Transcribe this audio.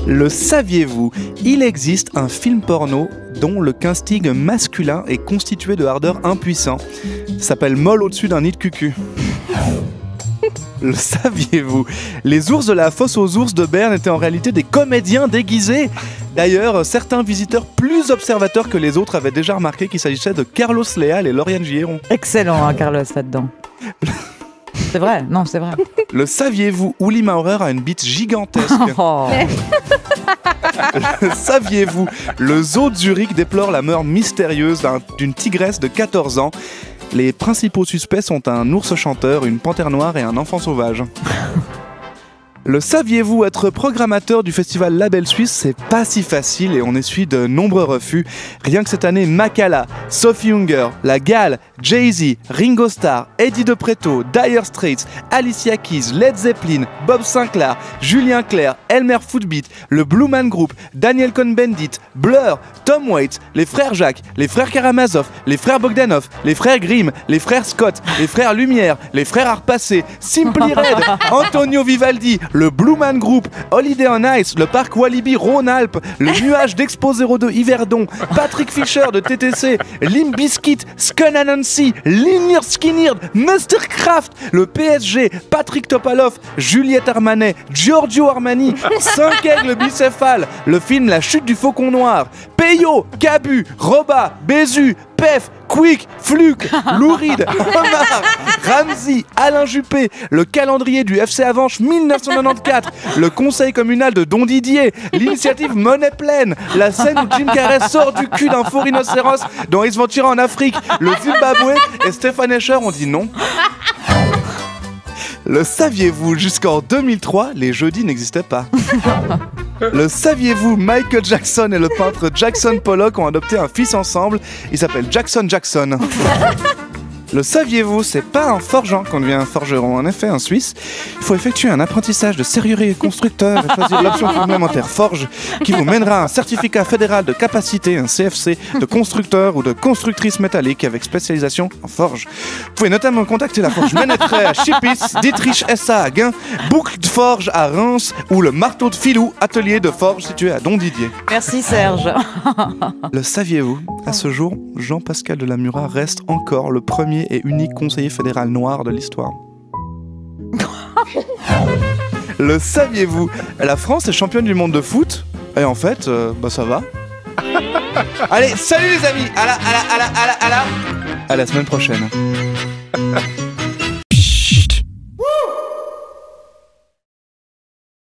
Le saviez-vous ? Il existe un film porno dont le casting masculin est constitué de hardeurs impuissants. Ça s'appelle Molle au-dessus d'un nid de cucu. Le saviez-vous ? Les ours de la fosse aux ours de Berne étaient en réalité des comédiens déguisés. D'ailleurs, certains visiteurs plus observateurs que les autres avaient déjà remarqué qu'il s'agissait de Carlos Leal et Lauriane Giron. Excellent, hein, Carlos, là-dedans. C'est vrai, non, c'est vrai. Le saviez-vous ? Uli Maurer a une bite gigantesque. Oh. Le saviez-vous ? Le zoo de Zurich déplore la mort mystérieuse d'une tigresse de 14 ans. Les principaux suspects sont un ours chanteur, une panthère noire et un enfant sauvage. Le saviez-vous ? Être programmateur du festival Label Suisse, c'est pas si facile et on essuie de nombreux refus. Rien que cette année, Makala, Sophie Hunger, La Gale, Jay-Z, Ringo Starr, Eddie De Pretto, Dire Straits, Alicia Keys, Led Zeppelin, Bob Sinclair, Julien Clerc, Elmer Footbeat, le Blue Man Group, Daniel Cohn-Bendit, Blur, Tom Waits, les frères Jacques, les frères Karamazov, les frères Bogdanov, les frères Grimm, les frères Scott, les frères Lumière, les frères Arpacé, Simply Red, Antonio Vivaldi, le Blue Man Group, Holiday on Ice, le parc Walibi Rhône-Alpes, le nuage d'Expo 02 Yverdon, Patrick Fischer de TTC, Limp Bizkit, Skun Anansi, Lynyrd Skynyrd, Mastercraft, le PSG, Patrick Topalov, Juliette Armanet, Giorgio Armani, 5 aigles bicéphales, le film La chute du faucon noir, Peyo, Cabu, Roba, Bézu, Pef, Quick, Fluke, Louride, Omar, Ramsey, Alain Juppé, le calendrier du FC Avanche 1994, le conseil communal de Don Didier, l'initiative Monnaie Pleine, la scène où Jim Carrey sort du cul d'un faux rhinocéros dans Ace Ventura en Afrique, le Zimbabwe et Stéphane Escher ont dit non. Le saviez-vous ? Jusqu'en 2003, les jeudis n'existaient pas. Le saviez-vous ? Michael Jackson et le peintre Jackson Pollock ont adopté un fils ensemble. Il s'appelle Jackson Jackson. Le saviez-vous ? C'est pas en forgeant qu'on devient un forgeron. En effet, en Suisse, il faut effectuer un apprentissage de serrurier constructeur et choisir l'option complémentaire forge qui vous mènera à un certificat fédéral de capacité, un CFC, de constructeur ou de constructrice métallique avec spécialisation en forge. Vous pouvez notamment contacter la forge Ménétrait à Chipis, Dietrich SA à Guin, Boucle de Forge à Reims ou le marteau de Filou, atelier de forge situé à Don Didier. Merci Serge. Le saviez-vous ? À ce jour, Jean-Pascal Delamura reste encore le premier et unique conseiller fédéral noir de l'histoire. Le saviez-vous ? La France est championne du monde de foot. Et en fait, ça va. Allez, salut les amis. À la semaine prochaine.